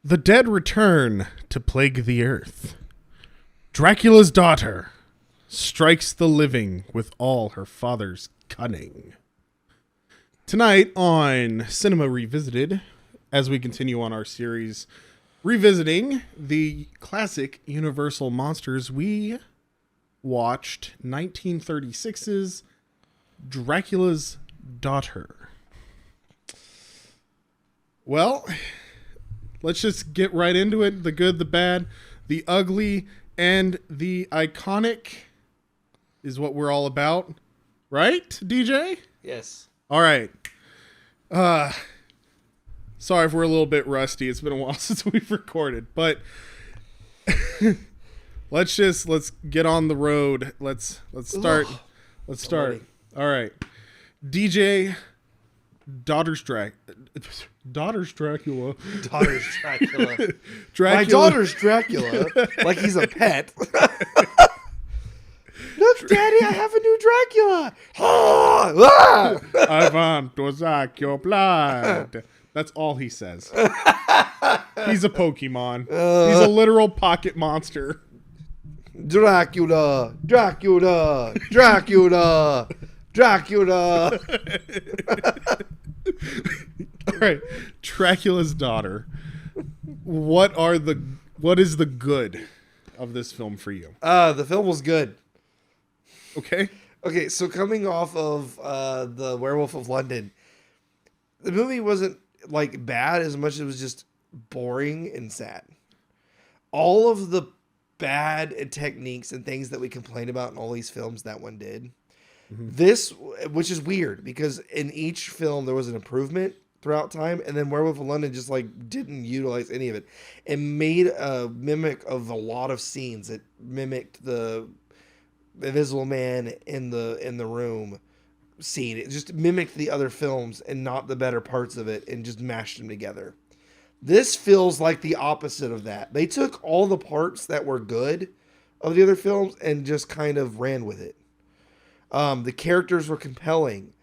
The dead return to plague the earth. Dracula's daughter strikes the living with all her father's cunning. Tonight on Cinema Revisited, as we continue on our series revisiting the classic Universal monsters, we watched 1936's Dracula's Daughter. Well, let's just get right into it. The good, the bad, the ugly, and the iconic is what we're all about. Right, DJ? Yes. All right. Sorry if we're a little bit rusty. It's been a while since we've recorded, but let's get on the road. Let's start. Ugh. Let's start. All right. DJ, Daughter's Dracula. Daughter's Dracula. Dracula. My daughter's Dracula. Like he's a pet. Look, Daddy, I have a new Dracula. I want to suck your blood. That's all he says. He's a Pokemon. He's a literal pocket monster. Dracula. Dracula. Dracula. Dracula. All right. Dracula's Daughter. What is the good of this film for you? The film was good. Okay. Okay, so coming off of the Werewolf of London, the movie wasn't like bad as much as it was just boring and sad. All of the bad techniques and things that we complained about in all these films, that one did. Mm-hmm. This, which is weird because in each film there was an improvement throughout time, and then Werewolf of London just like didn't utilize any of it. It made a mimic of a lot of scenes. It mimicked the Invisible Man in the room scene. It just mimicked the other films and not the better parts of it and just mashed them together. This feels like the opposite of that. They took all the parts that were good of the other films and just kind of ran with it. The characters were compelling.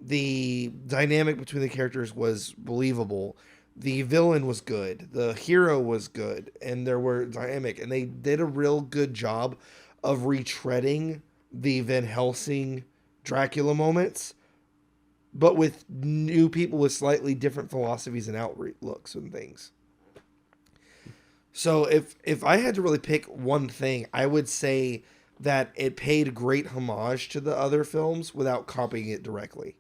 The dynamic between the characters was believable. The villain was good. The hero was good. And there were dynamic. And they did a real good job of retreading the Van Helsing Dracula moments, but with new people with slightly different philosophies and outlooks and things. So if I had to really pick one thing, I would say that it paid great homage to the other films without copying it directly.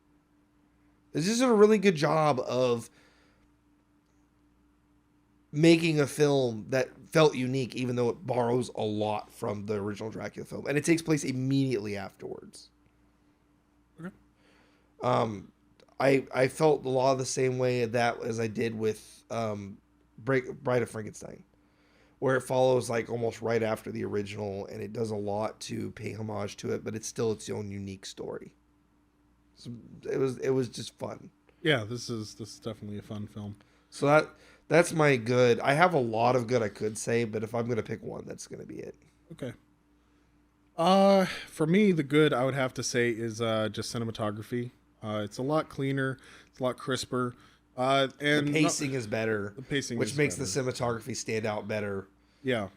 This is a really good job of making a film that felt unique, even though it borrows a lot from the original Dracula film, and it takes place immediately afterwards. Okay. I felt a lot of the same way as I did with Bride of Frankenstein, where it follows like almost right after the original, and it does a lot to pay homage to it, but it's still its own unique story. So it was just fun. Yeah, this is definitely a fun film. So that's my good. I have a lot of good I could say, but if I'm going to pick one, that's going to be it. Okay. For me, the good I would have to say is just cinematography. It's a lot cleaner. It's a lot crisper. And the pacing is better. The pacing which is makes better. the cinematography stand out better. Yeah.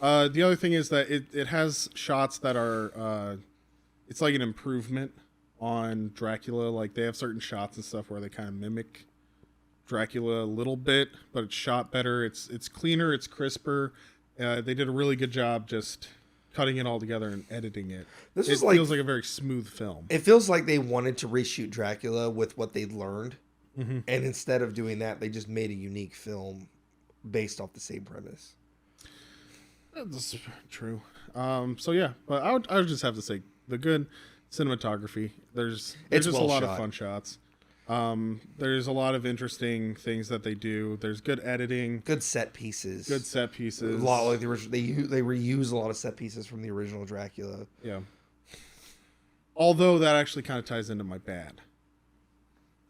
The other thing is that it has shots that are it's like an improvement on Dracula. Like they have certain shots and stuff where they kind of mimic Dracula a little bit, but it's shot better. It's cleaner. It's crisper. They did a really good job just cutting it all together and editing it. It feels like a very smooth film. It feels like they wanted to reshoot Dracula with what they'd learned, and instead of doing that, they just made a unique film based off the same premise. That's true. So yeah, but I would just have to say the good cinematography. There's just a lot of fun shots. There's a lot of interesting things that they do. There's good editing, good set pieces. A lot like the original. They reuse a lot of set pieces from the original Dracula. Yeah. Although that actually kind of ties into my bad.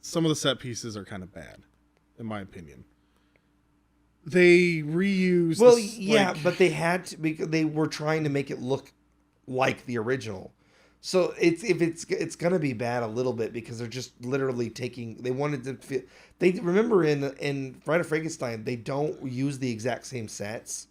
Some of the set pieces are kind of bad, in my opinion. They reuse. Well, yeah, but they had to because they were trying to make it look like the original. So it's gonna be bad a little bit because they're just literally taking. They wanted to feel. They remember in Bride of Frankenstein they don't use the exact same sets,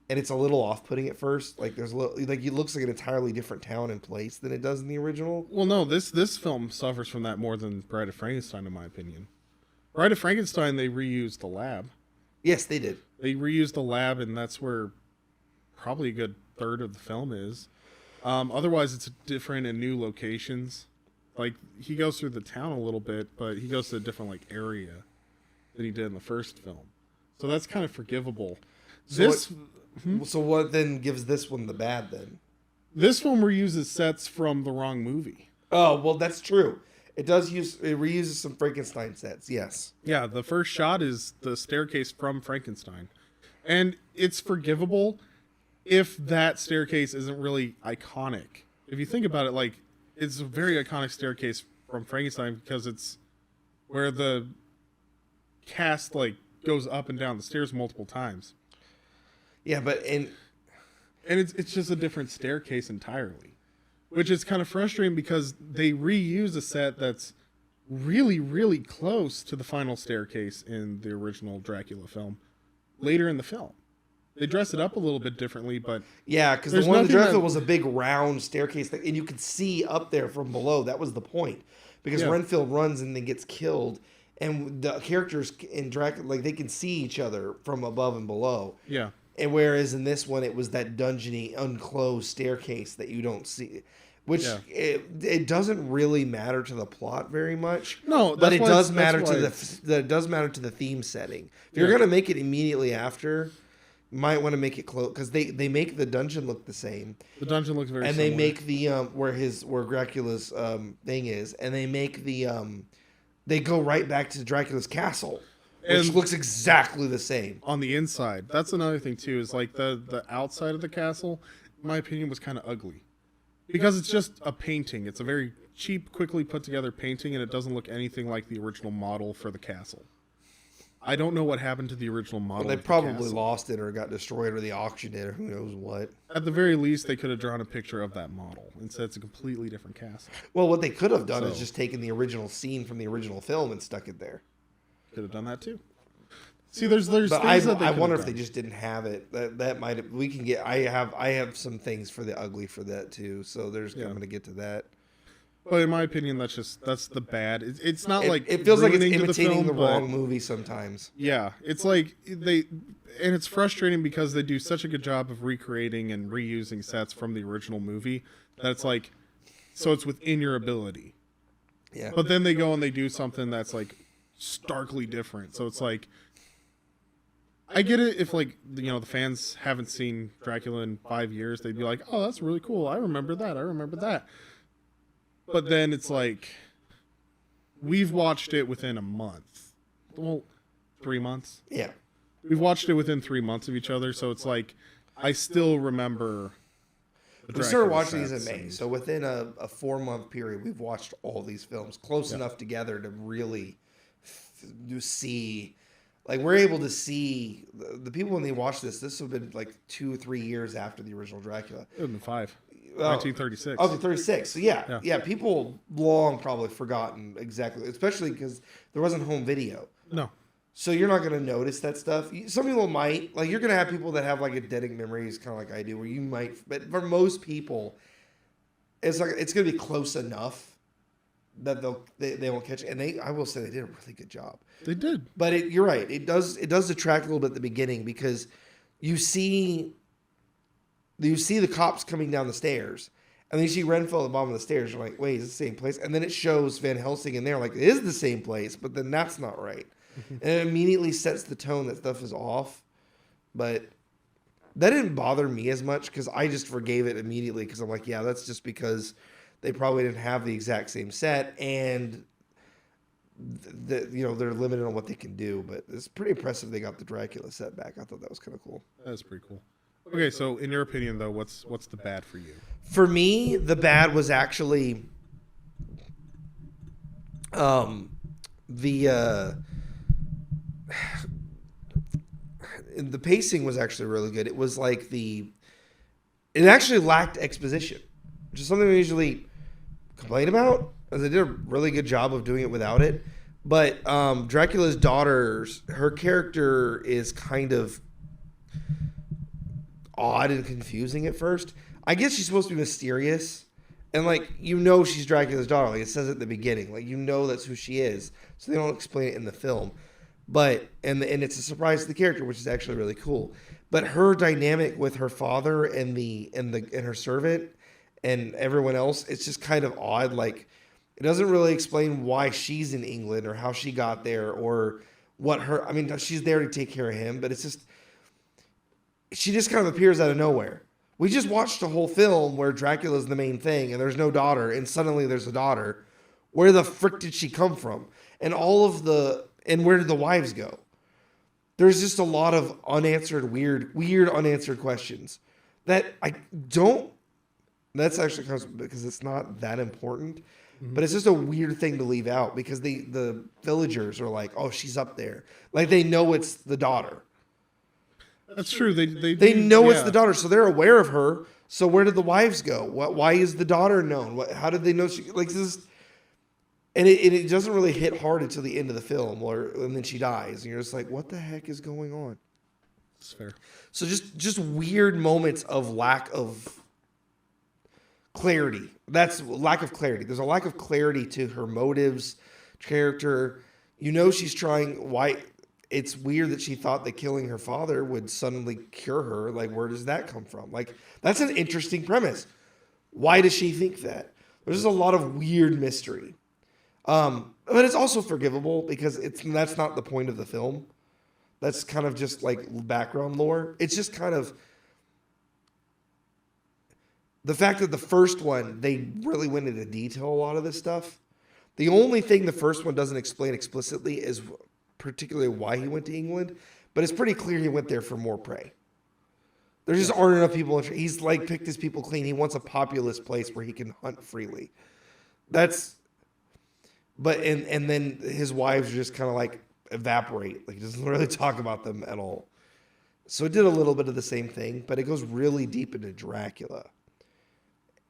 and it's a little off-putting at first. Like there's a little, like it looks like an entirely different town and place than it does in the original. Well, no, this film suffers from that more than Bride of Frankenstein, in my opinion. Bride of Frankenstein, they reused the lab. Yes, they did. They reused the lab, and that's where probably a good third of the film is. Otherwise, it's different and new locations. Like, he goes through the town a little bit, but he goes to a different, like, area than he did in the first film. So that's kind of forgivable. So what then gives this one the bad then? This film reuses sets from the wrong movie. Oh, well, that's true. It reuses some Frankenstein sets, yes. Yeah, the first shot is the staircase from Frankenstein. And it's forgivable if that staircase isn't really iconic. If you think about it, like, it's a very iconic staircase from Frankenstein because it's where the cast, like, goes up and down the stairs multiple times. Yeah, but and it's just a different staircase entirely, which is kind of frustrating because they reuse a set that's really, really close to the final staircase in the original Dracula film later in the film. They dress it up a little bit differently, but yeah, because the one in the Dracula was a big round staircase thing, and you could see up there from below. That was the point, because Renfield runs and then gets killed, and the characters in Dracula, like, they can see each other from above and below. Yeah. And whereas in this one, it was that dungeony, unclosed staircase that you don't see, which it doesn't really matter to the plot very much. No, but it does matter to the theme setting. If you're gonna make it immediately after, you might want to make it close because they make the dungeon look the same. The dungeon looks very and similar. They make the where Dracula's thing is, and they make the they go right back to Dracula's castle. Which looks exactly the same. On the inside. That's another thing, too, is like the outside of the castle, in my opinion, was kind of ugly. Because it's just a painting. It's a very cheap, quickly put together painting, and it doesn't look anything like the original model for the castle. I don't know what happened to the original model. Well, they probably lost it or got destroyed or they auctioned it or who knows what. At the very least, they could have drawn a picture of that model. Instead, it's a completely different castle. Well, what they could have done is just taken the original scene from the original film and stuck it there. Could have done that too. See, there's things but that I wonder if they just didn't have it. That might have, we can get. I have some things for the ugly for that too. So I'm going to get to that. But in my opinion, that's the bad. It's not like it feels like it's imitating the wrong movie sometimes. Yeah, it's like and it's frustrating because they do such a good job of recreating and reusing sets from the original movie that it's like, so it's within your ability. Yeah. But then they go and they do something that's like starkly different. So it's like, I get it if, like, the fans haven't seen Dracula in 5 years, they'd be like, oh, that's really cool. I remember that. But then it's like, we've watched it within a month. Well, 3 months. Yeah. We've watched it within 3 months of each other, so it's like, I still remember we started watching these in May, so within a 4-month period, we've watched all these films close enough together to really see. Like, we're able to see the people when they watch this would have been like 2 or 3 years after the original Dracula. It would have been 5. 1936. Oh, 36. So yeah, people long probably forgotten exactly, especially because there wasn't home video. No. So you're not going to notice that stuff. Some people might. Like, you're going to have people that have like eidetic memories, kind of like I do, where you might. But for most people, it's going to be close enough that they won't catch it. And I will say they did a really good job. They did. But you're right. It does detract a little bit at the beginning because you see the cops coming down the stairs. And then you see Renfield at the bottom of the stairs. You're like, wait, is it the same place? And then it shows Van Helsing in there. Like, it is the same place, but then that's not right. And it immediately sets the tone that stuff is off. But that didn't bother me as much because I just forgave it immediately because I'm like, yeah, that's just because they probably didn't have the exact same set and they're limited on what they can do. But it's pretty impressive they got the Dracula set back. I thought that was kind of cool. That's pretty cool. Okay, so in your opinion, though, what's the bad for you? For me, the bad was actually the pacing was actually really good. It was like it actually lacked exposition. which is something we usually complain about. As they did a really good job of doing it without it. But Dracula's daughters, her character is kind of odd and confusing at first. I guess she's supposed to be mysterious. And, like, she's Dracula's daughter. Like, it says at the beginning. Like, that's who she is. So they don't explain it in the film. But, and it's a surprise to the character, which is actually really cool. But her dynamic with her father and her servant and everyone else, it's just kind of odd. Like, it doesn't really explain why she's in England or how she got there or she's there to take care of him, but it's just, she just kind of appears out of nowhere. We just watched a whole film where Dracula's the main thing and there's no daughter, and suddenly there's a daughter. Where the frick did she come from? And and where did the wives go? There's just a lot of unanswered, weird unanswered questions that that's actually because it's not that important, but it's just a weird thing to leave out because the villagers are like, oh, she's up there. Like, they know it's the daughter. That's true. They know it's the daughter, so they're aware of her. So where did the wives go? Why is the daughter known? How did they know she like this? And it doesn't really hit hard until the end of the film, and then she dies, and you're just like, what the heck is going on? That's fair. So just weird moments of lack of clarity. That's lack of clarity. There's a lack of clarity to her motives, character. She's trying. Why? It's weird that she thought that killing her father would suddenly cure her. Like, where does that come from? Like, that's an interesting premise. Why does she think that? There's just a lot of weird mystery. But it's also forgivable because that's not the point of the film. That's kind of just like background lore. It's just kind of the fact that the first one, they really went into detail a lot of this stuff. The only thing the first one doesn't explain explicitly is particularly why he went to England, but it's pretty clear he went there for more prey. There just aren't enough people. He's like picked his people clean. He wants a populous place where he can hunt freely. And then his wives just kind of like evaporate. Like, he doesn't really talk about them at all. So it did a little bit of the same thing, but it goes really deep into Dracula.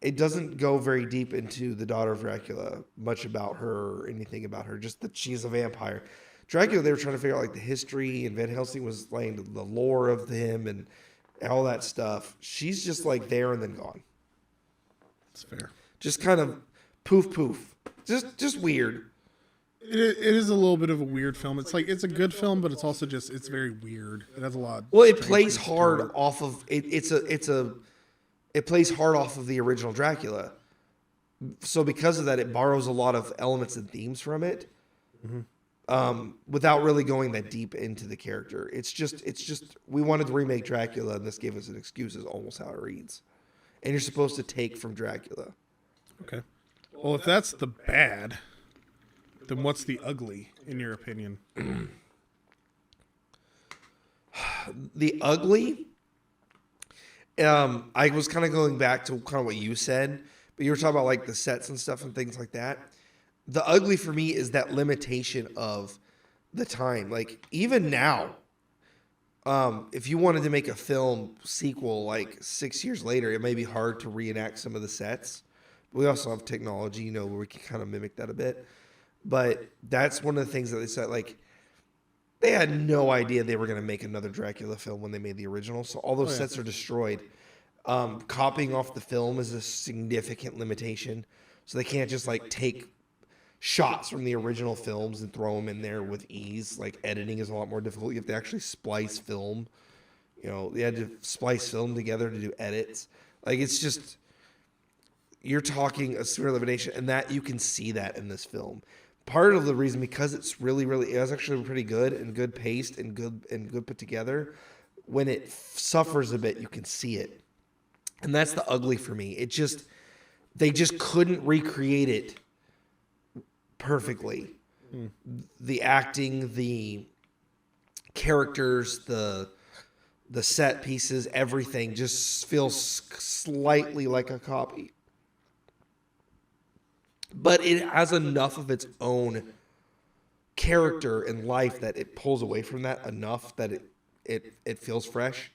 It doesn't go very deep into the daughter of Dracula, much about her or anything about her, just that she's a vampire. Dracula, they were trying to figure out like the history, and Van Helsing was laying the lore of him and all that stuff. She's just like there and then gone. That's fair. Just kind of poof. Just weird. It is a little bit of a weird film. It's like, it's a good film, but it's also just, it's very weird. It has a lot. Well, it plays hard off of it plays hard off of the original Dracula. So because of that, it borrows a lot of elements and themes from it. Without really going that deep into the character. It's just we wanted to remake Dracula, and this gave us an excuse, is almost how it reads. And you're supposed to take from Dracula. Okay. Well, if that's the bad, then what's the ugly, in your opinion? The ugly, I was kind of going back to kind of what you said, but you were talking about like the sets and stuff and things like that. The ugly for me is that limitation of the time. Like, even now, if you wanted to make a film sequel like 6 years later, it may be hard to reenact some of the sets. We also have technology, where we can kind of mimic that a bit. But that's one of the things that they said, like, they had no idea they were going to make another Dracula film when they made the original. So all those sets are destroyed. Copying off the film is a significant limitation. So they can't just like take shots from the original films and throw them in there with ease. Like, editing is a lot more difficult. You have to actually splice film. They had to splice film together to do edits. Like, it's just, you're talking a severe limitation, and that you can see that in this film. Part of the reason, because it's really, really, it was actually pretty good and good paced and good put together. When it suffers a bit, you can see it, and that's the ugly for me. They just couldn't recreate it perfectly. The acting, the characters, the set pieces, everything just feels slightly like a copy. But it has enough of its own character and life that it pulls away from that enough that it feels fresh.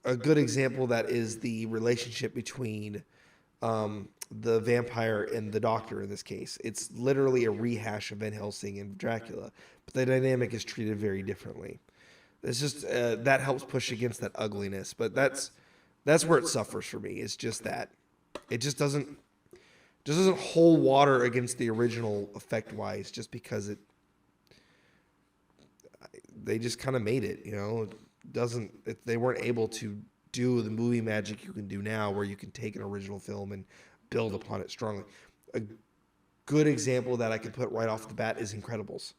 a good example of that is the relationship between the vampire and the doctor in this case. It's literally a rehash of Van Helsing and Dracula, but the dynamic is treated very differently. It's just that helps push against that ugliness, but that's where it suffers for me. It's just that it just doesn't hold water against the original effect wise, just because they just kind of made it. They weren't able to do the movie magic you can do now, where you can take an original film and build upon it strongly. A good example that I could put right off the bat is Incredibles.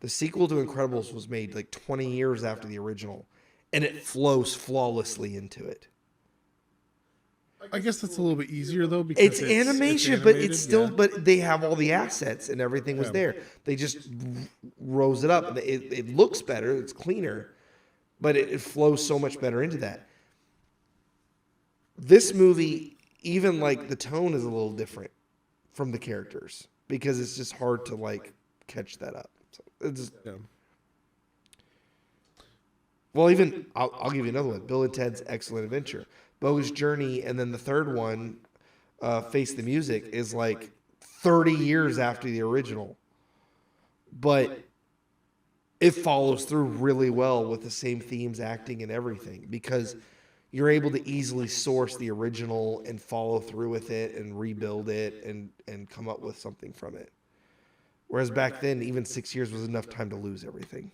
The sequel to Incredibles was made like 20 years after the original, and it flows flawlessly into it. I guess that's a little bit easier though, because it's animation, but it's still, but they have all the assets and everything was there. They just rose it up. It looks better, it's cleaner, but it flows so much better into that. This movie, even like the tone is a little different from the characters, because it's just hard to like catch that up. So it's well, even I'll give you another one. Bill and Ted's Excellent Adventure, Bo's Journey, and then the third one, Face the Music, is like 30 years after the original, but it follows through really well with the same themes, acting, and everything, because you're able to easily source the original and follow through with it and rebuild it and come up with something from it. Whereas back then, even 6 years was enough time to lose everything.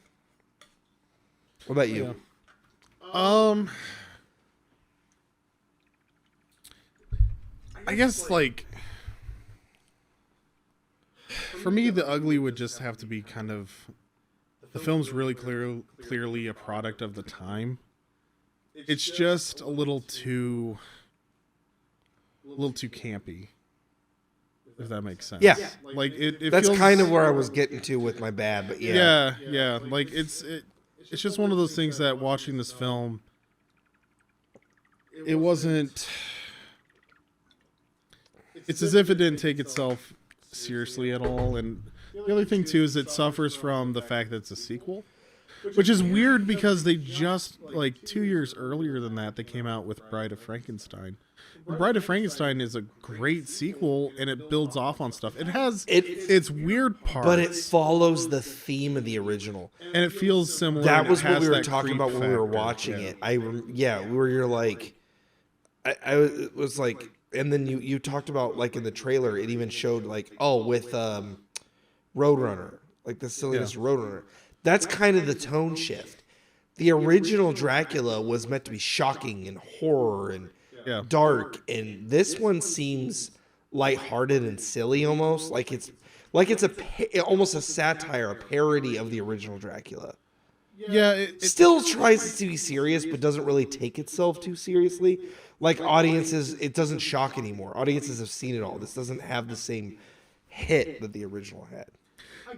What about you? I guess, like, for me, the ugly would just have to be kind of, the film's really clearly a product of the time. It's just a little too campy, if that makes sense. Yeah. Like it That's feels, kind of where I was getting to with my bad, but yeah. Yeah. Like it's just one of those things that watching this film, it wasn't. It's as if it didn't take itself seriously at all, and the other thing too is it suffers from the fact that it's a sequel. Which is weird, because they just, like, 2 years earlier than that, they came out with Bride of Frankenstein. And Bride of Frankenstein is a great sequel, and it builds off on stuff. It has its weird parts. But it follows the theme of the original. And it feels similar. That was what we were talking about when we were watching it. I was like, and then you talked about, like, in the trailer, it even showed, like, with Roadrunner, like the silliness of Roadrunner. That's kind of the tone shift. The original Dracula was meant to be shocking and horror and dark, and this one seems lighthearted and silly, almost like it's almost a satire, a parody of the original Dracula. Yeah, it still tries to be serious, but doesn't really take itself too seriously. Like audiences, it doesn't shock anymore. Audiences have seen it all. This doesn't have the same hit that the original had.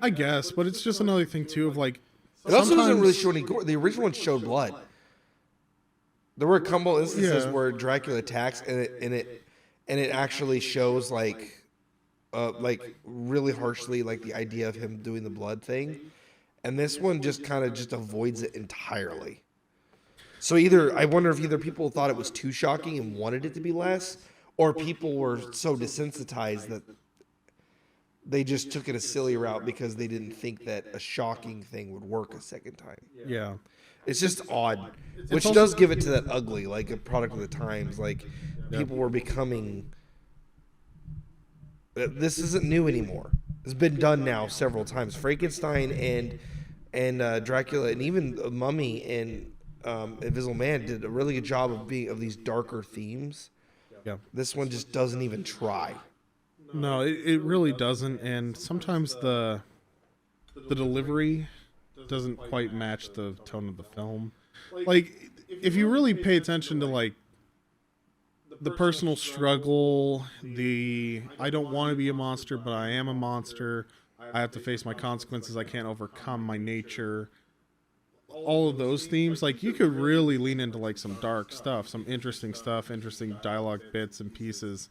I guess, but it's just another thing too of like. It also doesn't really show any gore. The original one showed blood. There were a couple instances where Dracula attacks, and it actually shows like really harshly, like the idea of him doing the blood thing, and this one just kind of just avoids it entirely. So I wonder if either people thought it was too shocking and wanted it to be less, or people were so desensitized that they just took it a silly route because they didn't think that a shocking thing would work a second time. Yeah. It's just odd, which does give it to that ugly, like a product of the times. Like people were becoming. This isn't new anymore. It's been done now several times. Frankenstein and Dracula and even Mummy and Invisible Man did a really good job of these darker themes. Yeah. This one just doesn't even try. No, it really doesn't, and sometimes the delivery doesn't quite match the tone of the film. Like, if you really pay attention to, like, the personal struggle, I don't want to be a monster, but I am a monster, I have to face my consequences, I can't overcome my nature, all of those themes, like, you could really lean into, like, some dark stuff, some interesting stuff, interesting dialogue bits and pieces.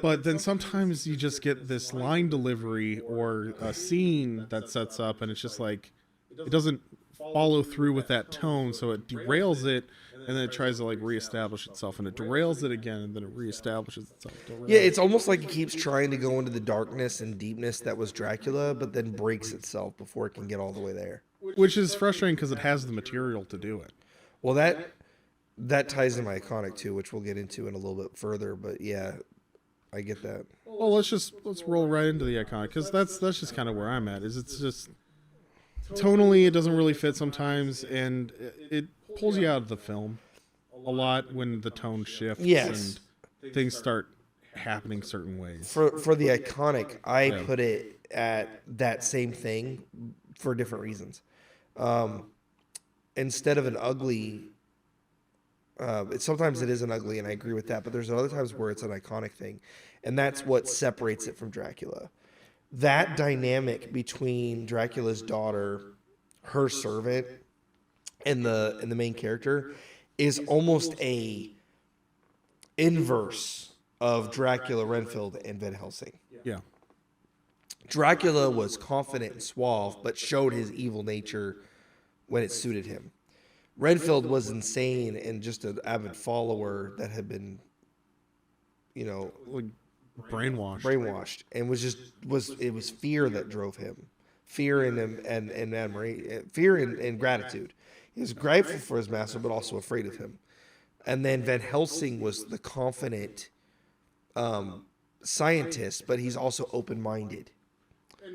But then sometimes you just get this line delivery or a scene that sets up, and it's just like, it doesn't follow through with that tone, so it derails it, and then it tries to like reestablish itself, and it derails it again, and then it reestablishes itself. Yeah, it's almost like it keeps trying to go into the darkness and deepness that was Dracula, but then breaks itself before it can get all the way there. Which is frustrating because it has the material to do it. Well, that ties into my iconic too, which we'll get into in a little bit further. But yeah, I get that. Well, let's roll right into the iconic, because that's just kind of where I'm at. Is it's just tonally it doesn't really fit sometimes, and it pulls you out of the film a lot when the tone shifts. Yes. And things start happening certain ways. For the iconic, I put it at that same thing for different reasons. Instead of an ugly, sometimes it is an ugly, and I agree with that. But there's other times where it's an iconic thing, and that's what separates it from Dracula. That dynamic between Dracula's daughter, her servant, and the main character is almost a inverse of Dracula, Renfield, and Van Helsing. Yeah. Dracula was confident and suave, but showed his evil nature when it suited him. Renfield was insane and just an avid follower that had been, Like brainwashed, and it was fear that drove him, fear and admiration, fear and gratitude. He was grateful for his master, but also afraid of him. And then Van Helsing was the confident scientist, but he's also open-minded.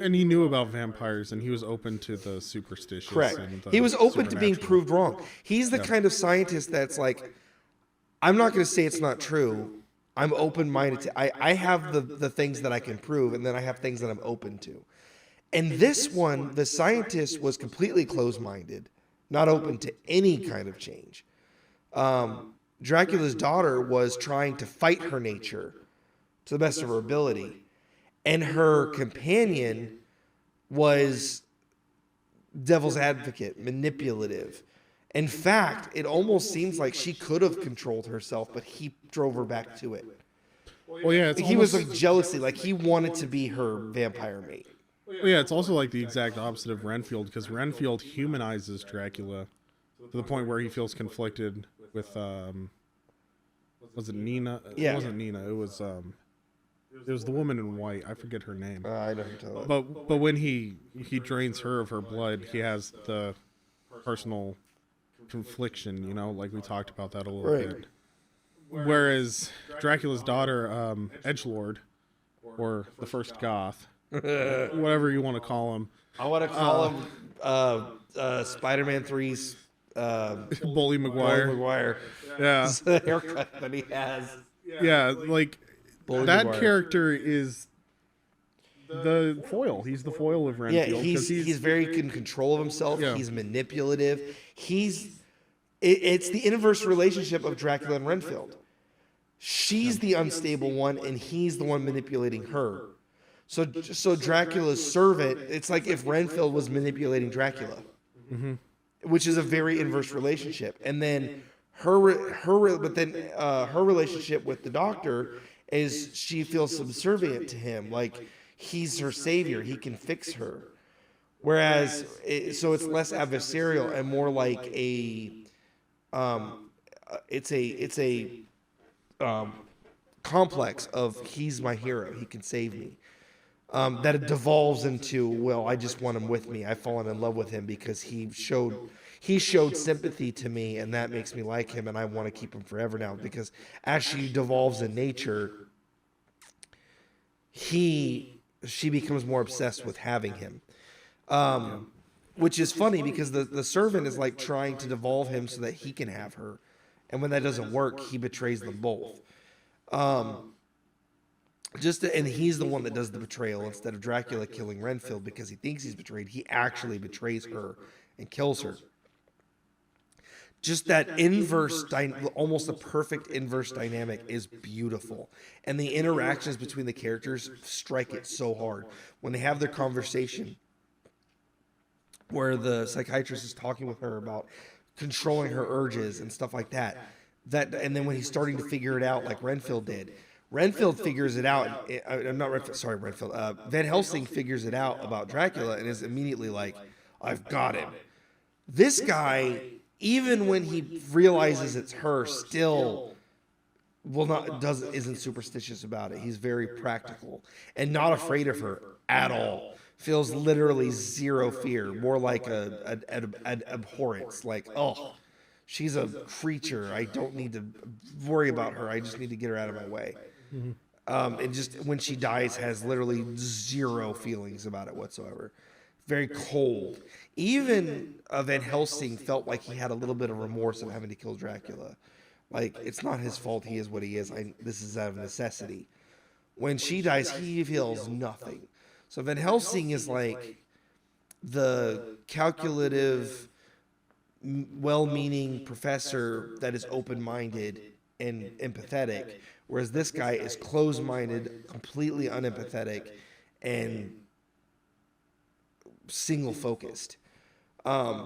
and he knew about vampires, and he was open to the superstitious. Correct. And the He was open to being supernatural. proved wrong. He's the kind of scientist that's like, I'm not going to say it's not true. I'm open-minded to. I have the things that I can prove, and then I have things that I'm open to. And this one, the scientist was completely closed-minded, not open to any kind of change. Dracula's daughter was trying to fight her nature to the best of her ability, and her companion was devil's advocate, manipulative. In fact, it almost seems like she could have controlled herself, but he drove her back to it. Well, yeah, it's He was like jealousy, like he wanted to be her vampire mate. yeah, it's also like the exact opposite of Renfield, because Renfield humanizes Dracula to the point where he feels conflicted with was it Nina? Yeah. It wasn't Nina. It was the woman in white. I forget her name. I know who you're talking about. But when he drains her of her blood, he has the personal confliction, like we talked about that a little Right. bit. Whereas Dracula's daughter, Edgelord, or the first Goth, whatever you want to call him, I want to call him Spider-Man 3's Bully Maguire. Maguire. Yeah, The haircut that he has. yeah, like Bully that Maguire. character is the foil. He's the foil of Yeah, Renfield. 'cause he's very in control of himself. Yeah. He's manipulative. It's the inverse relationship of Dracula and Renfield. She's the unstable one, and he's the one manipulating her. So Dracula's servant. It's like if Renfield was manipulating Dracula, which is a very inverse relationship. And then her relationship with the Doctor is she feels subservient to him, like he's her savior. He can fix her. Whereas, so it's less adversarial and more like it's a complex of he's my hero, he can save me. That it devolves into, well, I just want him with me. I've fallen in love with him because he showed sympathy to me, and that makes me like him, and I want to keep him forever now. Because as she devolves in nature, she becomes more obsessed with having him. Which is funny because the servant is like trying to devolve him so that he can have her. And when that doesn't work, he betrays them both. And he's the one that does the betrayal instead of Dracula killing Renfield because he thinks he's betrayed. He actually betrays her and kills her. Just that inverse, almost a perfect inverse dynamic is beautiful. And the interactions between the characters strike it so hard. When they have their conversation, where the psychiatrist is talking with her about controlling her urges and stuff like that. And then when he's starting to figure it out, like Renfield did, Renfield figures it out. Van Helsing figures it out about Dracula and is immediately like, "I've got him." This guy, even when he realizes it's her, still isn't superstitious about it. He's very practical and not afraid of her at all. Feels literally zero fear, more like an abhorrence. Like, oh, she's a creature. I don't need to worry about her. I just need to get her out of my way. And just when she dies, has literally zero feelings about it whatsoever. Very cold. Even Van Helsing felt like he had a little bit of remorse of having to kill Dracula. Like, it's not his fault. He is what he is. This is out of necessity. When she dies, he feels nothing. So Van Helsing is like the calculative, well-meaning professor that is open-minded and empathetic, whereas this guy is closed-minded, completely unempathetic, and single-focused. That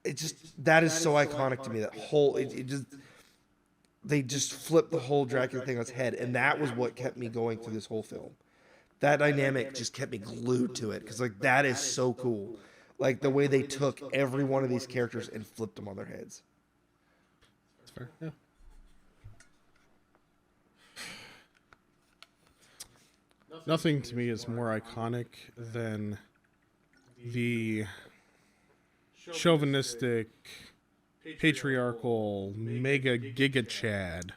is so iconic to me. That whole they just flipped the whole Dracula thing on its head, and that was what kept me going through this whole film. That dynamic just kept me glued to it, because like that is so cool. Like the way they took every one of these characters and flipped them on their heads. That's fair. Yeah. Nothing to me is more iconic than the chauvinistic, patriarchal, mega giga Chad.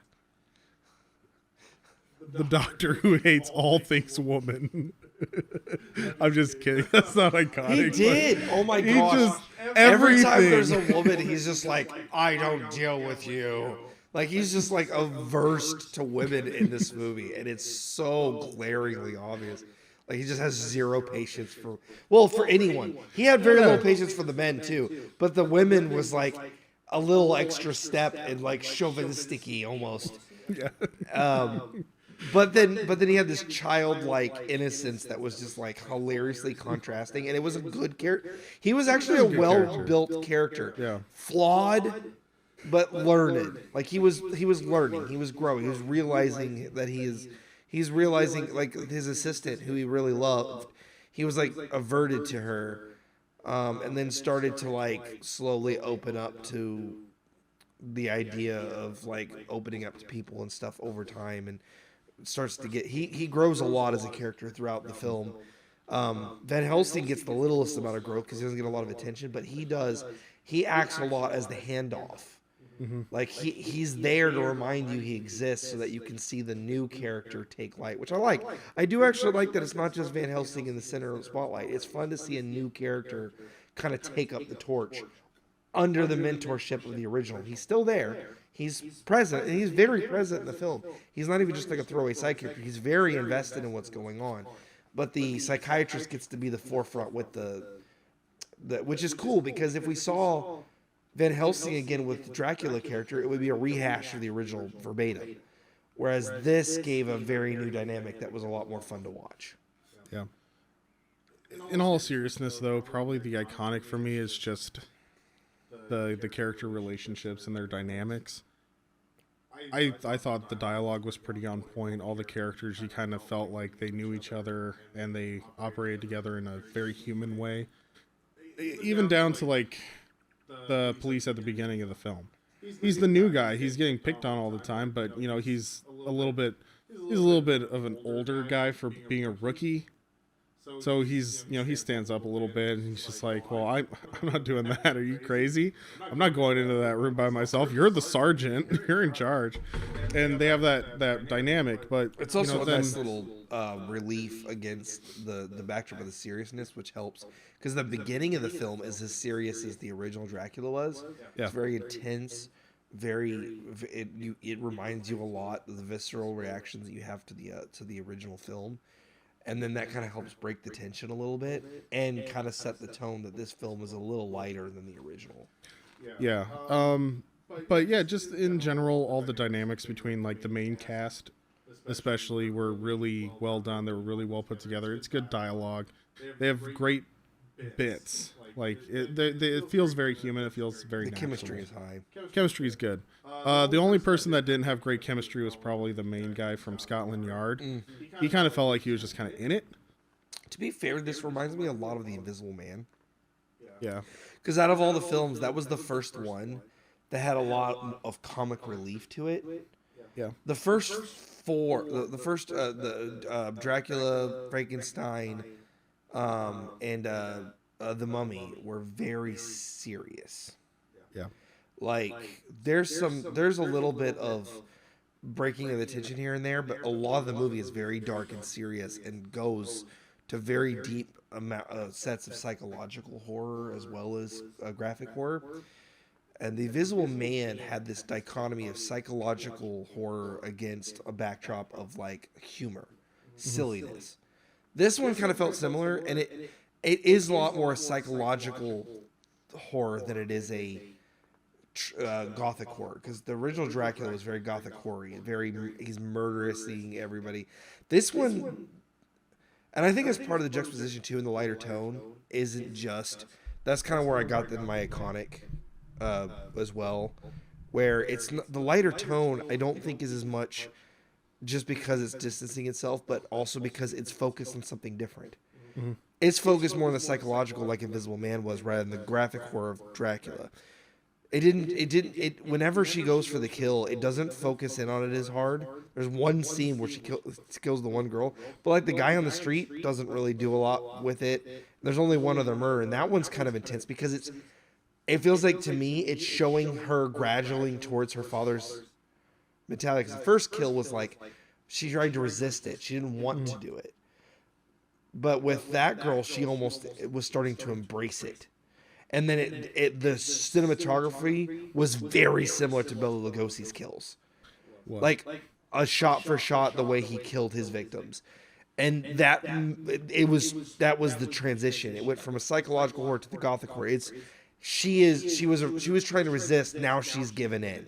The doctor who hates all things woman. I'm just kidding. That's not iconic. He did. Oh my gosh. Just, every time there's a woman, he's just like, I don't deal with you. Like, he's just like averse to women in this movie. And it's so glaringly obvious. Like, he just has zero patience for anyone. He had very little patience for the men too. But the women was like a little extra step and like chauvinistic-y almost. Yeah. But then he had this childlike innocence that was just like hilariously contrasting, and it was a good character. He was actually a well-built character. Yeah. Flawed, but learned. Like he was learning. He was growing. He was realizing that he's realizing, like, his assistant, who he really loved, he was like averted to her, and then started to like slowly open up to the idea of like opening up to people and stuff over time, and starts to get he grows a lot as a character throughout the film. Van Helsing gets the littlest amount of growth because he doesn't get a lot of attention, but he acts a lot as the handoff. Mm-hmm. Like he's there to remind you he exists so that you can see the new character take light, which I like. I do actually like that it's not just Van Helsing in the center of the spotlight. It's fun to see a new character kind of take up the torch under the mentorship of the original. He's still there. He's present, and he's very present in the film. He's not even just like a throwaway side character. He's very invested in what's going on. But the psychiatrist gets to be the forefront with the which is cool, because if we saw Van Helsing again with the Dracula character, it would be a rehash of the original verbatim. Whereas this gave a very new dynamic that was a lot more fun to watch. Yeah. In all seriousness, though, probably the iconic for me is just the character relationships and their dynamics. I thought the dialogue was pretty on point. All the characters, you kind of felt like they knew each other and they operated together in a very human way. Even down to like the police at the beginning of the film. He's the new guy. He's getting picked on all the time, but you know, he's a little bit of an older guy for being a rookie. So he's, you know, he stands up a little bit and he's just like, well, I'm not doing that. Are you crazy? I'm not going into that room by myself. You're the sergeant. You're in charge. And they have that dynamic, but it's also a nice little relief against the backdrop of the seriousness, which helps, because the beginning of the film is as serious as the original Dracula was. Yeah. It's very intense. It reminds you a lot of the visceral reactions that you have to the original film. And then that kind of helps break the tension a little bit and kind of set the tone that this film is a little lighter than the original. Yeah. But yeah, just in general, all the dynamics between like the main cast, especially, were really well done. They were really well put together. It's good dialogue. They have great bits. Like it feels very human. It feels very natural. Chemistry is high. Chemistry is good. The only person that didn't have great chemistry was probably the main guy from Scotland Yard. He kind of felt like he was just kind of in it. To be fair, this reminds me a lot of The Invisible Man. Yeah. Because out of all the films, that was the first one that had a lot of comic relief to it. Yeah. The first four, the Dracula, Frankenstein, and the Mummy were very serious. Yeah. Like there's a little bit of breaking of the tension here and there, but a lot of the movie is very dark and serious and goes to very deep sets of psychological horror as well as graphic horror. And The Invisible Man had this dichotomy of psychological horror against a backdrop of like humor, silliness. This one kind of felt similar, and it is a lot more psychological horror than it is a gothic horror, because the original Dracula was very gothic horror, he's murderous, seeing everybody. This one, and I think as part of the juxtaposition too in the lighter tone, isn't just, that's kind of where I got my iconic as well, where it's not, the lighter tone I don't think is as much just because it's distancing itself, but also because it's focused on something different. Mm-hmm. It's focused more on the psychological, like Invisible Man was, rather than the graphic horror of Dracula. Whenever she goes for the kill, it doesn't focus in on it as hard. There's one scene where she kills the one girl, but like the guy on the street doesn't really do a lot with it. There's only one other murder, and that one's kind of intense because it feels like, to me, it's showing her gradually towards her father's mentality. Because the first kill was like, she tried to resist it. She didn't want to do it. But with that girl, she almost was starting to embrace it. And then the cinematography was very similar to Bela Lugosi's kills. What? Like a shot for shot, the way he killed his victims. And that was the transition. It went from a psychological horror to the gothic horror. She was trying to resist, now she's given in.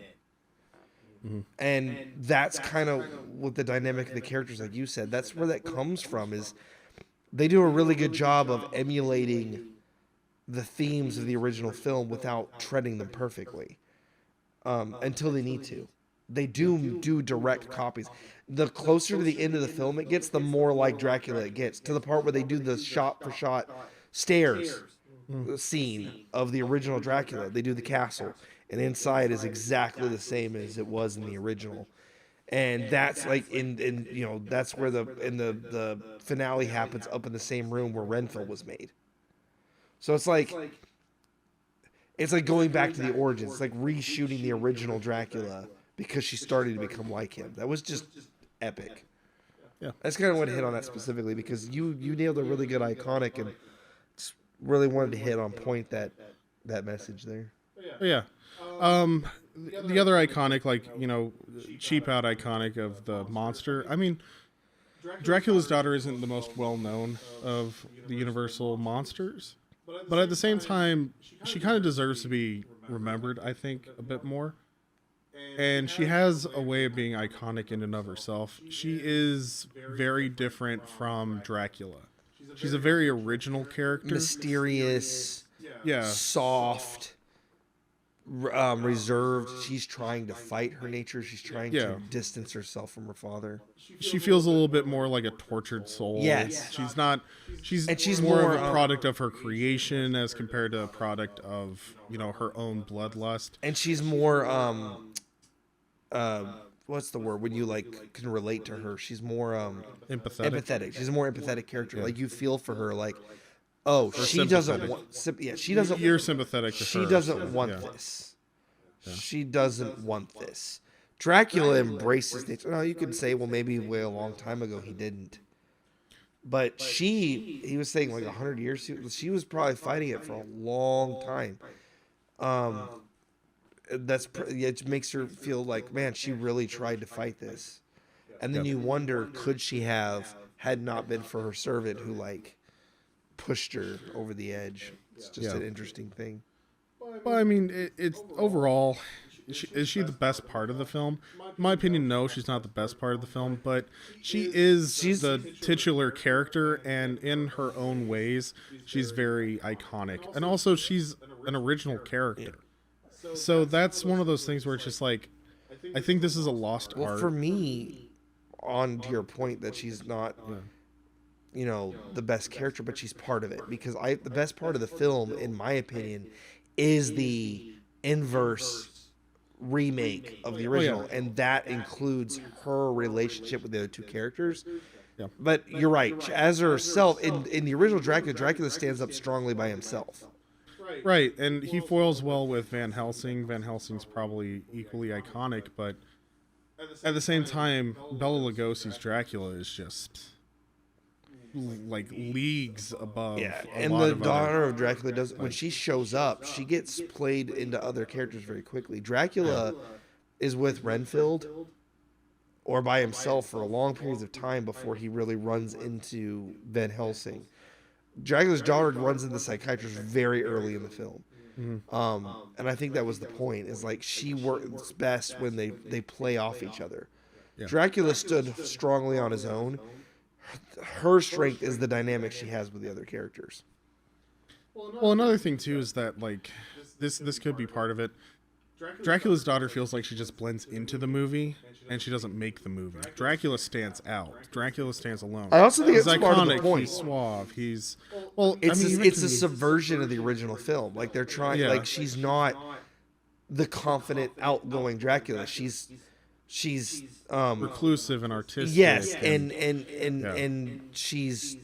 Mm-hmm. And that's kind of what the dynamic of the characters, like you said, that's where that comes from, is they do a really good job of emulating the themes of the original film without treading them perfectly, until they need to. They do direct copies. The closer to the end of the film it gets, the more like Dracula it gets, to the part where they do the shot for shot stairs scene of the original Dracula. They do the castle, and inside is exactly the same as it was in the original. And that's like that's where the finale happens, up in the same room where Renfield was made. So it's like going back to the origins. It's like reshooting the original Dracula because she started to become like him. That was just epic. Yeah, that's kind of what hit on that specifically, because you nailed a really good iconic, and really wanted to hit on point that message there. Yeah. The other iconic, like, cheap out iconic of the monster. I mean, Dracula's daughter isn't the most well known of the Universal monsters, but at the same time, she kind of deserves to be remembered, I think, a bit more. And she has a way of being iconic in and of herself. She is very different from Dracula. She's a very original character. Mysterious, soft, reserved. She's trying to fight her nature. She's trying to distance herself from her father. She feels a little bit more like a tortured soul. Yes. She's not... She's more of a product of her creation as compared to a product of, her own bloodlust. And she's more... what's the word when you can relate to her? She's more empathetic. She's a more empathetic character. Yeah. Like, you feel for her, like, she doesn't want. She doesn't. You're sympathetic to her. She doesn't want this. Yeah. She doesn't want this. Dracula embraces nature. No, you could say, well, maybe a long time ago he didn't. But he was saying like 100 years. She was probably fighting it for a long time. It makes her feel like, man, she really tried to fight this. And then you wonder, could she have, had not been for her servant who pushed her over the edge. It's just an interesting thing. Well, I mean, it's overall, is she the best part of the film? In my opinion, no, she's not the best part of the film, but she's the titular character, and in her own ways, she's very iconic. And also, she's an original character. So that's one of those things where it's just like, I think this is a lost art. Well, for me, on to your point that she's not, the best character, but she's part of it. Because the best part of the film, in my opinion, is the inverse remake of the original, and that includes her relationship with the other two characters. Yeah. But you're right. As herself, in the original Dracula, Dracula stands up strongly by himself. Right, and he foils well with Van Helsing. Van Helsing's probably equally iconic, but at the same time, Bela Lugosi's Dracula is just like leagues above. Yeah, a and lot the of daughter of Dracula does, when she shows up, she gets played into other characters very quickly. Dracula is with Renfield or by himself for a long periods of time before he really runs into Van Helsing. Dracula's daughter runs into the psychiatrist very early in the film. And I think that was the point, is like she works best when they play off each other. Yeah. Dracula stood strongly on his own. Her strength is the dynamic she has with the other characters. Well, another thing too is that like this could be part of it. Dracula's daughter feels like she just blends into the movie, and she doesn't make the movie. Dracula stands out. Dracula stands alone. I also think He's it's part of the iconic. point. He's suave. He's It's a subversion of the original film. Like they're trying. Yeah. Like she's not the confident, outgoing Dracula. She's reclusive and artistic. yes, and and she's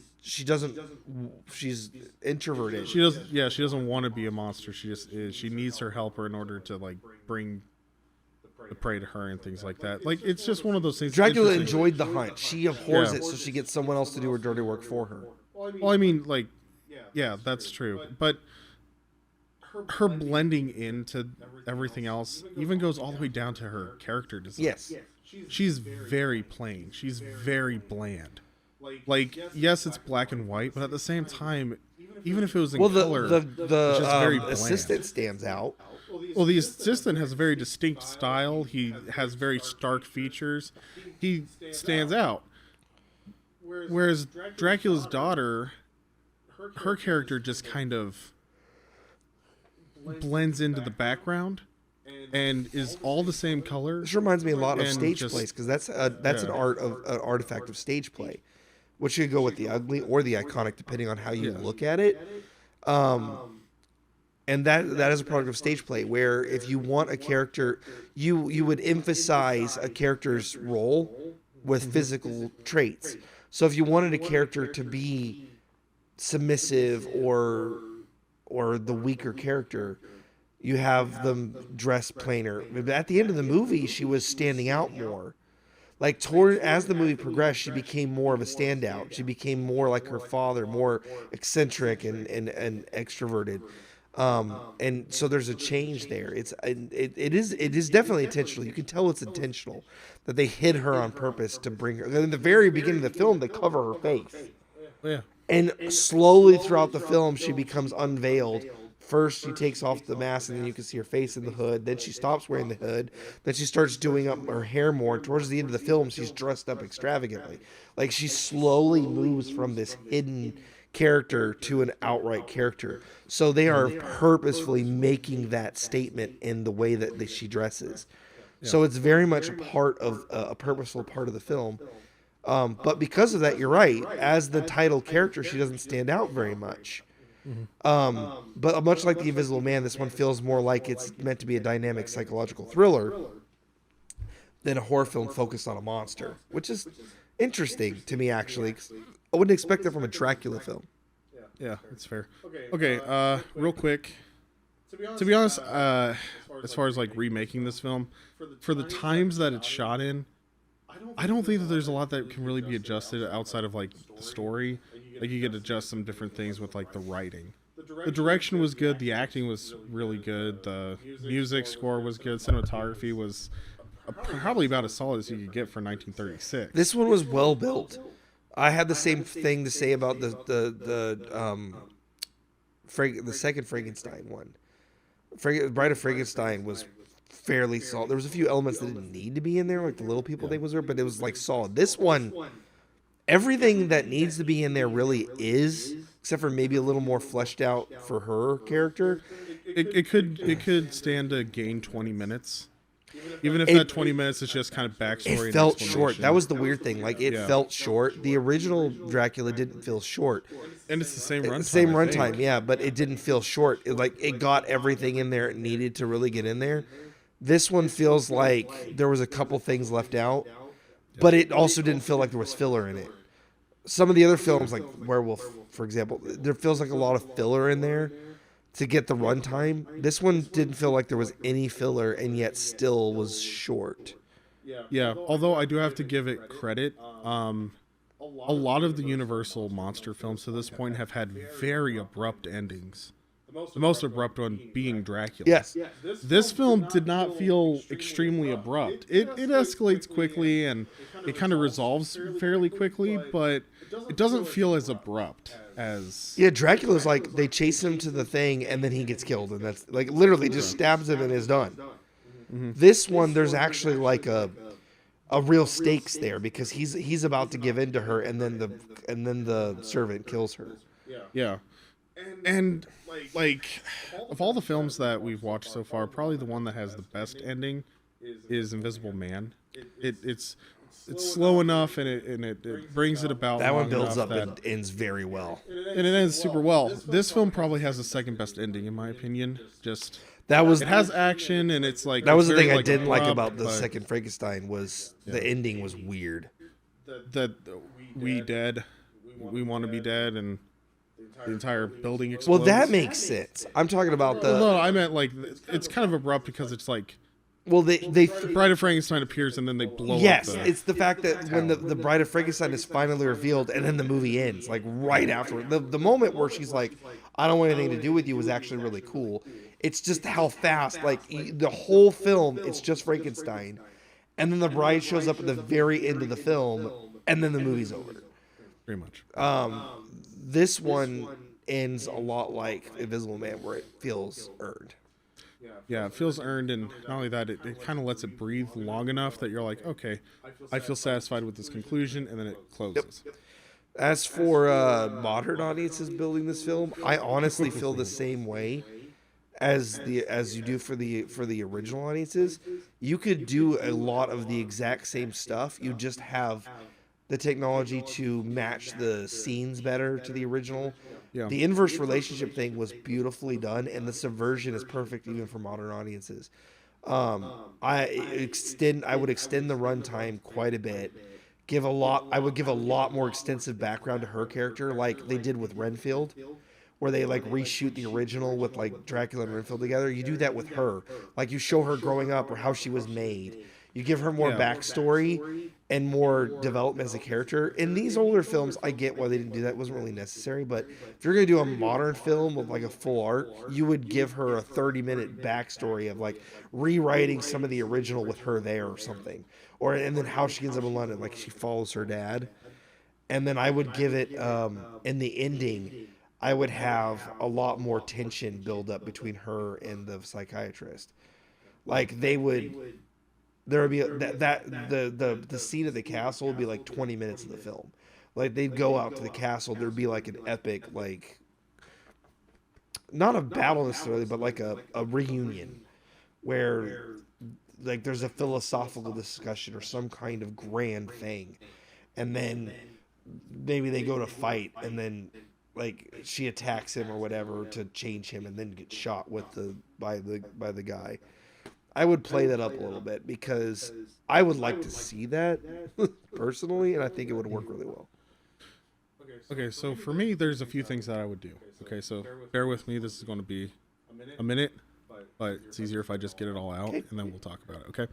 introverted. she doesn't want to be a monster. She just is. She needs her helper in order to like bring the prey to her and things like that. Like it's just one of those things. Dracula Interesting. enjoyed the hunt. She abhors Yeah. it, so she gets someone else to do her dirty work for her. Well, I mean, like, yeah, that's true. But her blending into everything else even goes all the way down to her character design. Yes. She's very plain. She's very bland. Like, yes, it's black and white, but at the same time, even if it was in Well, color, it's just very the bland. assistant stands out. Well, the assistant has a very distinct style. He has very stark features. He stands out. Whereas Dracula's daughter, her character just kind of blends into the background and is all the same color. This reminds me a lot of And stage just- plays, because that's an artifact of stage play, which could go with the ugly or the iconic depending on how you look at it. And that is a product of stage play, where if you want a character, you would emphasize a character's role with physical traits. So if you wanted a character to be submissive or the weaker character, you have them dress plainer. But at the end of the movie, she was standing out more. Like as the movie progressed, she became more of a standout. She became more like her father, more eccentric and extroverted. And so there's a change there. It is definitely intentional. You can tell it's intentional that they hid her on purpose to bring her. In the very beginning of the film, they cover her face. Yeah. And slowly throughout the film, she becomes unveiled. First, she takes off the mask, and then you can see her face in the hood. Then she stops wearing the hood. Then she starts doing up her hair more. Towards the end of the film, she's dressed up extravagantly. Like she slowly moves from this hidden character to an outright character. So they are purposefully making that statement in the way that she dresses. So it's very much a part of a purposeful part of the film. But because of that, you're right. As the title character, she doesn't stand out very much. But much like The Invisible Man, this one feels more like it's meant to be a dynamic psychological thriller than a horror film focused on a monster, which is interesting to me, actually. 'Cause I wouldn't expect that from a Dracula film. Yeah, that's fair. Okay, real quick. To be honest, as far as like remaking this film, for the times that it's shot in, I don't think that there's a lot that can really be adjusted outside of like the story. Like you could adjust some different things with like the writing. The direction was good. The acting was really good. The music score was good. Cinematography was probably about as solid as you could get for 1936. This one was well built. I had the same thing to say about the second Frankenstein one. Bride of Frankenstein was fairly solid. There was a few elements that didn't need to be in there, like the little people thing was there, but it was like solid. This one, everything that needs to be in there really is, except for maybe a little more fleshed out for her character. It could stand to gain 20 minutes. Even if that 20 minutes is just kind of backstory. It and felt short. explanation. That was the weird thing. Like, it felt short. The original Dracula didn't feel short. And it's the same runtime. Same runtime, yeah, but it didn't feel short. It got everything in there it needed to really get in there. This one feels like there was a couple things left out, but it also didn't feel like there was filler in it. Some of the other films, like Werewolf, for example, there feels like a lot of filler in there to get the runtime. This one didn't feel like there was any filler, and yet still was short. Yeah, although I do have to give it credit. A lot of the Universal monster films to this point have had very abrupt endings. The most abrupt one being Dracula. Yes. This film did not feel extremely abrupt. It escalates quickly and it kind of resolves fairly quickly, but it doesn't feel as abrupt as... Yeah, Dracula's like, they chase him to the thing, and then he gets killed, and that's, like, literally just stabs him and is done. Mm-hmm. This one, there's actually, like, a real stakes there, because he's about to give in to her, and then the servant kills her. Yeah. And, like, of all the films that we've watched so far, probably the one that has the best ending is Invisible Man. It's slow enough, and it brings it about. That one builds up and ends very well. And it ends super well. This film probably has the second best ending, in my opinion. It has action, and it's like... That was the thing I didn't abrupt, like about the second Frankenstein, was the ending was weird. That we dead, we want to be dead, and the entire building explodes. Well, that makes sense. I'm talking about the... No, I meant, like, it's kind of abrupt because it's like... Well, the Bride of Frankenstein appears and then they blow up. Yes, it's the fact that when the Bride of Frankenstein is finally revealed and then the movie ends, like right after. The moment where she's like, I don't want anything to do with you, was actually really cool. It's just how fast, like the whole film, it's just Frankenstein. And then the bride shows up at the very end of the film and then the movie's over. Pretty much. This one ends a lot like Invisible Man, where it feels earned. Yeah, it feels earned, and not only that, it kind of lets it breathe long enough that you're like, okay, I feel satisfied with this conclusion, and then it closes. Yep. As for modern audiences building this film, I honestly feel the same way as you do for the original audiences. You could do a lot of the exact same stuff. You just have the technology to match the scenes better to the original. Yeah. The inverse relationship thing was beautifully done, and the subversion is perfect even for modern audiences. I would extend the runtime quite a bit. I would give a lot more extensive background to her character, like they did with Renfield, where they like reshoot the original with like Dracula and Renfield together. You do that with her, like you show her growing up or how she was made. You give her more backstory and more development as a character. In these older films, I get why they didn't do that. It wasn't really necessary. But if you're going to do a modern film with like a full arc, you would give her a 30-minute backstory of like rewriting some of the original with her there or something. And then how she ends up in London, like she follows her dad. And then I would give it, in the ending, I would have a lot more tension build up between her and the psychiatrist. Like there would be the scene at the castle would be like 20 minutes of the film. Like they'd go out to the castle, there'd be like an epic, like not a battle necessarily, but like a reunion where like there's a philosophical discussion or some kind of grand thing, and then maybe they go to fight, and then like she attacks him or whatever to change him, and then gets shot by the guy. I would play that up a little bit because I would like to see that personally, and I think it would work really well. Okay, so for me, there's a few things that I would do. Okay, so bear with me. This is going to be a minute, but it's easier if I just get it all out, and then we'll talk about it, okay?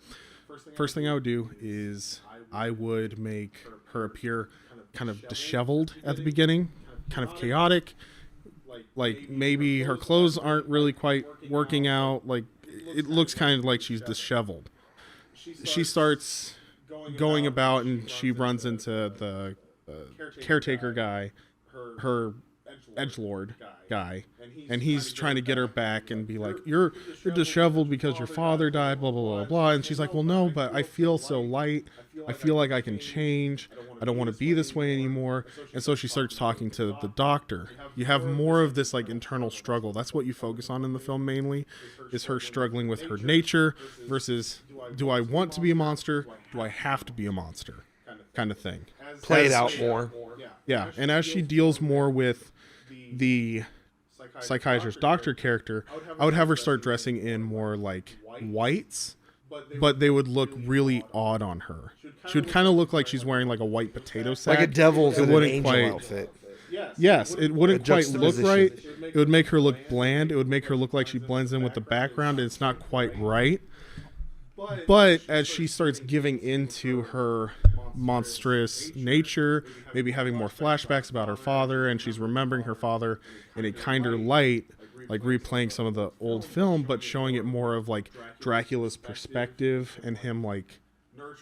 First thing I would do is I would make her appear kind of disheveled at the beginning, kind of chaotic. Like maybe her clothes aren't really quite working out, like it looks kind of like she's disheveled. She starts going about and she runs into the caretaker guy, her edgelord guy, and he's trying to get her back and be like, you're disheveled because your father died, blah, blah, blah, blah. And she's like, well, no, but I feel so light. I feel like I can change. I don't want to be this way anymore. And so she starts talking to the doctor. You have more of this like internal struggle. That's what you focus on in the film mainly, is her struggling with her nature versus do I want to be a monster? Do I have to be a monster? Kind of thing. Play it out more. Yeah, and as she deals more with the psychiatrist doctor character, I would have her start dressing in more like whites, but they would look really odd on her. She would kind of look like she's wearing like a white potato sack. Like a devil's It in an wouldn't angel quite- outfit. Yes, it wouldn't quite look juxtaposition. right. It would make her look bland. It would make her look like she blends in with the background, and it's not quite right. But as she starts giving into her monstrous nature, maybe having more flashbacks about her father, and she's remembering her father in a kinder light, like replaying some of the old film, but showing it more of like Dracula's perspective and him like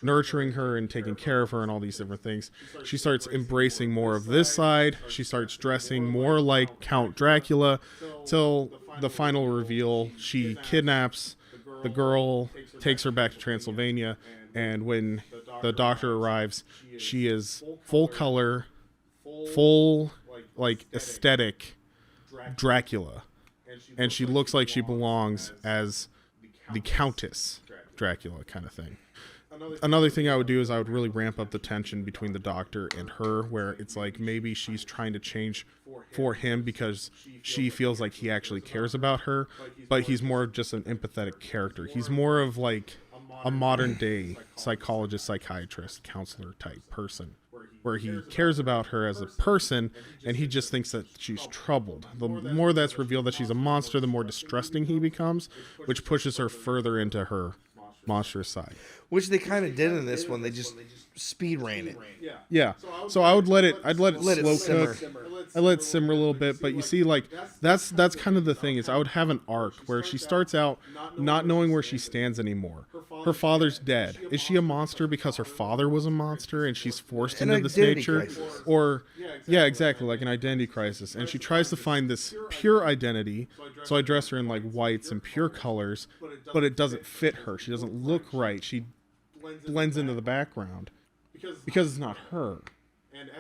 nurturing her and taking care of her and all these different things. She starts embracing more of this side. She starts dressing more like Count Dracula till the final reveal. She kidnaps the girl, takes her back to Transylvania, and when the doctor arrives, she is full color, full like aesthetic Dracula, and she looks like she belongs as the Countess Dracula kind of thing. Another thing I would do is I would really ramp up the tension between the doctor and her, where it's like maybe she's trying to change for him because she feels like he actually cares about her, but he's more of just an empathetic character. He's more of like a modern day psychologist, psychiatrist, counselor type person, where he cares about her as a person and he just thinks that she's troubled. The more that's revealed that she's a monster, the more distrusting he becomes, which pushes her further into her monstrous side. Which they kind of did in this one. They just speed ran it. Yeah. So I'd let it Let it slow simmer. cook. I let it simmer a little bit, but you see, like that's kind of the thing is I would have an arc where she starts out not knowing where she stands anymore. Her father's dead. Is she a monster because her father was a monster and she's forced An into this identity nature? crisis. Or yeah, exactly, like an identity crisis. And she tries to find this pure identity. So I dress her in like whites and pure colors, but it doesn't fit her. She doesn't look right. She blends into the background because it's not her.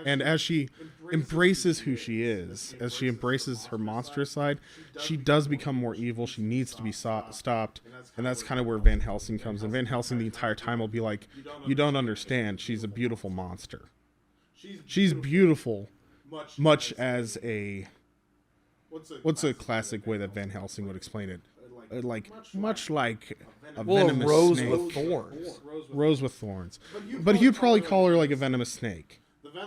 And as she embraces who she is, as she embraces her monstrous side, she does become more evil. She needs to be stopped. And that's kind of where Van Helsing comes in. Van Helsing the entire time will be like, you don't understand. She's a beautiful monster. She's beautiful, much as a... What's a classic way that Van Helsing would explain it? Like, much like a Well, a venomous rose snake. with thorns. Rose with thorns. But he'd probably call her like a venomous snake.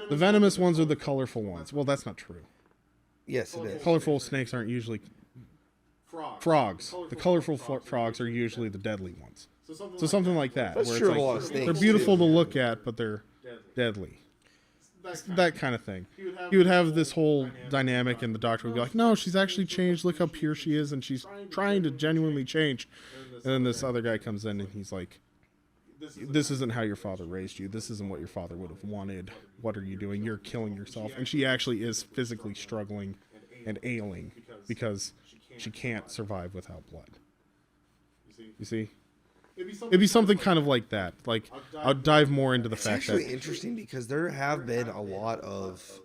The venomous ones are the colorful ones. Well, that's not true. Yes, it is. Colorful snakes aren't usually frogs. The colorful frogs are usually the deadly ones. So something like that. That's where true it's of a like, lot of snakes, they're beautiful too. to look at, but they're deadly. That kind of thing. He would have this whole dynamic, and the doctor would be like, no, she's actually changed. Look how pure she is, and she's trying to genuinely change. And then this other guy comes in, and he's like, this isn't how your father raised you. This isn't what your father would have wanted. What are you doing? You're killing yourself. And she actually is physically struggling and ailing because she can't survive without blood. You see? It'd be something kind of like that. Like, I'll dive more into the It's fact actually that... interesting because there have been a lot of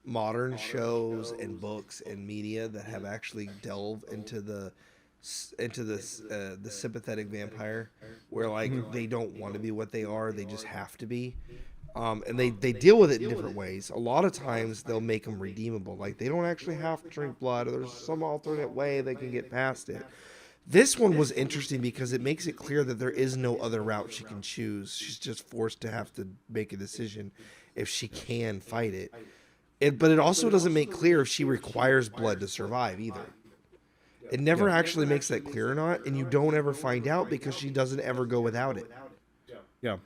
modern shows and books and media that have actually delved into the sympathetic vampire, where like they don't want to be what they are, they just have to be, and they deal with it in different ways. A lot of times they'll make them redeemable, like they don't actually have to drink blood, or there's some alternate way they can get past it. This one was interesting because it makes it clear that there is no other route she can choose. She's just forced to have to make a decision if she can fight it. But it also doesn't make clear if she requires blood to survive either. It never actually makes that clear or not, and you don't ever find out because she doesn't ever go without it. Yeah.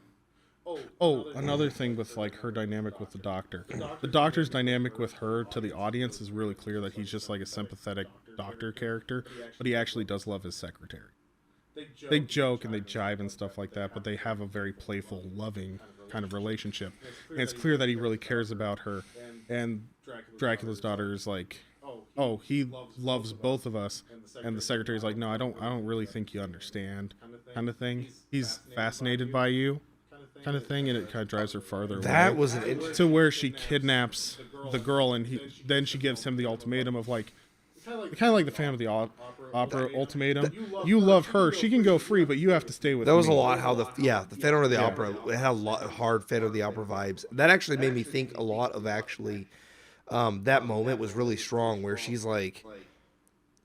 Oh, another thing with like her dynamic with the doctor. The doctor's dynamic with her to the audience is really clear that he's just like a sympathetic doctor character, but he actually does love his secretary. They joke and they jive and stuff like that, but they have a very playful, loving kind of relationship. And it's clear that he really cares about her. And Dracula's daughter is like, oh, he loves both of us. And the secretary's like, no, I don't really think you understand, kind of thing. He's fascinated by you, kind of thing, and it kind of drives her farther That away was an interesting... to where she kidnaps the girl, and then she gives him the ultimatum of like, kind of like the Phantom of the Opera Ultimatum. You love her. She can go free, but you have to stay with That was me. a lot how the Phantom of the Opera, it had a lot of hard Phantom of the Opera vibes. That actually made me think a lot of that moment was really strong where she's like,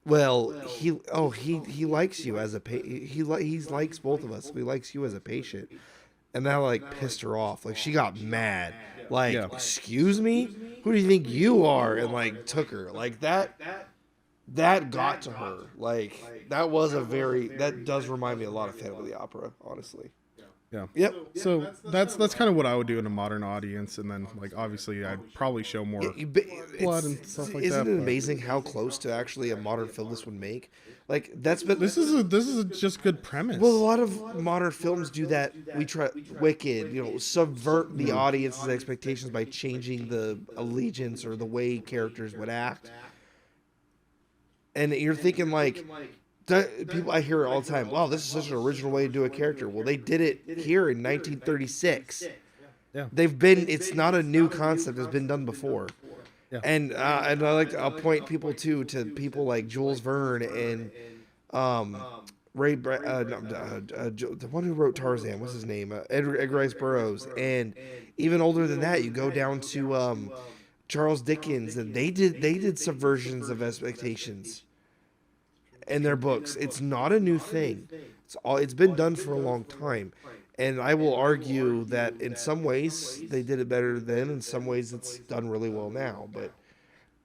well, he likes you as a he likes both of us. He likes you as a patient. And that like pissed her off. Like she got mad. Like, excuse me? Who do you think you are? And like took her. Like that got to her. Like that does remind me a lot of Phantom of the Opera, honestly. Yeah. Yep. So that's kind of what I would do in a modern audience, and then like obviously I'd probably show more blood and stuff like that. Isn't it amazing how close to actually a modern film this would make? Like this is just good premise. Well, a lot of modern films do that. We try Wicked, subvert the audience's expectations by changing the allegiance or the way characters would act. And you're thinking like, people, I hear it all the time. Wow, this is such an original way to do a character. Well, they did it here in 1936. Yeah, it's not a new concept. It's been done before. Yeah. And I'll point people to people like Jules Verne and the one who wrote Tarzan. What's his name? Edgar Rice Burroughs. And even older than that, you go down to Charles Dickens, and they did subversions of expectations in their books. It's not a new thing. It's been done for a long time. And I will argue that in some ways they did it better then. In some ways it's done really well now. But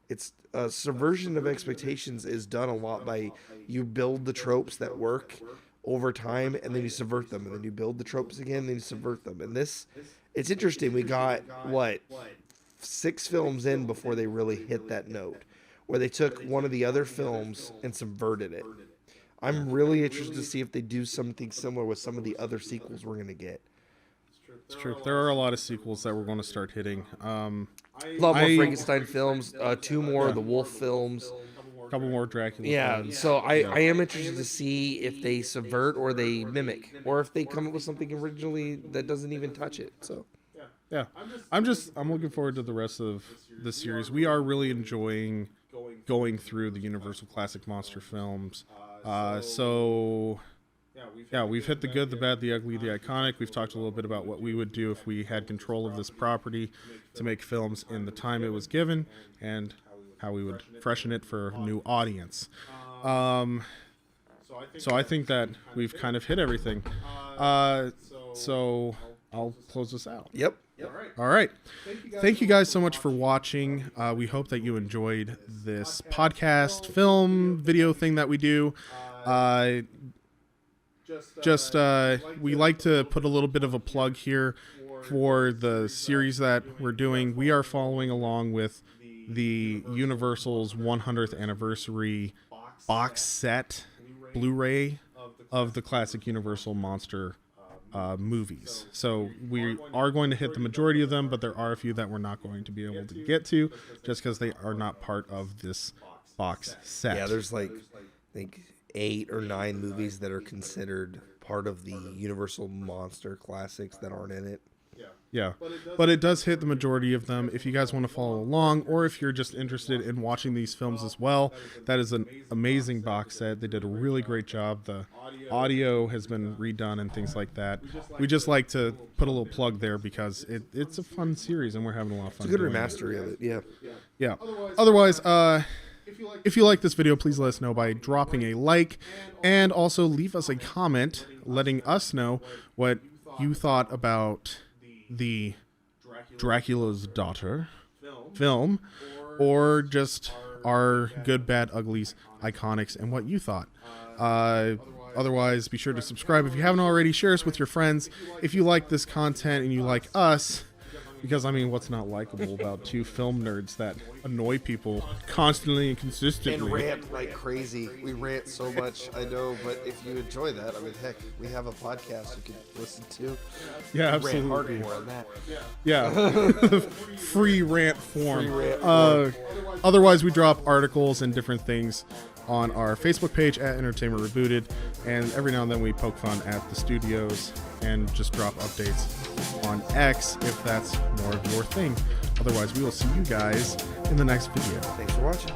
it's a subversion of expectations is done a lot by you build the tropes that work over time, and then you subvert them, and then you build the tropes again, and then you subvert them. And it's interesting. We got 6 films in before they really hit that note, where they took one of the other films and subverted it. I'm really interested to see if they do something similar with some of the other sequels we're going to get. It's true. There are a lot of sequels that we're going to start hitting. A lot more Frankenstein films, 2 more of the Wolf films. A couple more Dracula films. So I am interested to see if they subvert or they mimic, or if they come up with something originally that doesn't even touch it. So. Yeah, I'm looking forward to the rest of the series. We are really enjoying going through the Universal Classic Monster films. We've hit the good, the bad, the ugly, the iconic. We've talked a little bit about what we would do if we had control of this property to make films in the time it was given, and how we would freshen it for a new audience. So I think that we've kind of hit everything. So I'll close this out. Yep. All right. Thank you guys so much for watching. We hope that you enjoyed this podcast, film, video thing that we do. We like to put a little bit of a plug here for the series that we're doing. We are following along with the Universal's 100th anniversary box set Blu-ray of the classic Universal monster movies. So we are going to hit the majority of them, but there are a few that we're not going to be able to get to just because they are not part of this box set. Yeah, there's I think 8 or 9 movies that are considered part of the Universal monster classics that aren't in it. Yeah, but it does hit the majority of them. If you guys want to follow along, or if you're just interested in watching these films as well, that is an amazing box set. They did a really great job. The audio has been redone and things like that. We just like to put a little plug there because it's a fun series and we're having a lot of fun. It's a good remaster of it, yeah. Yeah. Otherwise, if you like this video, please let us know by dropping a like, and also leave us a comment letting us know what you thought about the Dracula's Daughter film, or just our good, bad, uglies, iconics, and what you thought. Otherwise, be sure to subscribe if you haven't already. Share us with your friends if you like this content and you like us. Because, I mean, what's not likable about 2 film nerds that annoy people constantly and consistently? And rant like crazy. We rant so much, I know, but if you enjoy that, I mean, heck, we have a podcast you can listen to. Yeah, absolutely. Rant hardcore on that. Yeah. Free rant form. Otherwise, we drop articles and different things on our Facebook page at Entertainment Rebooted, and every now and then we poke fun at the studios and just drop updates on X if that's more of your thing. Otherwise, we will see you guys in the next video. Thanks for watching.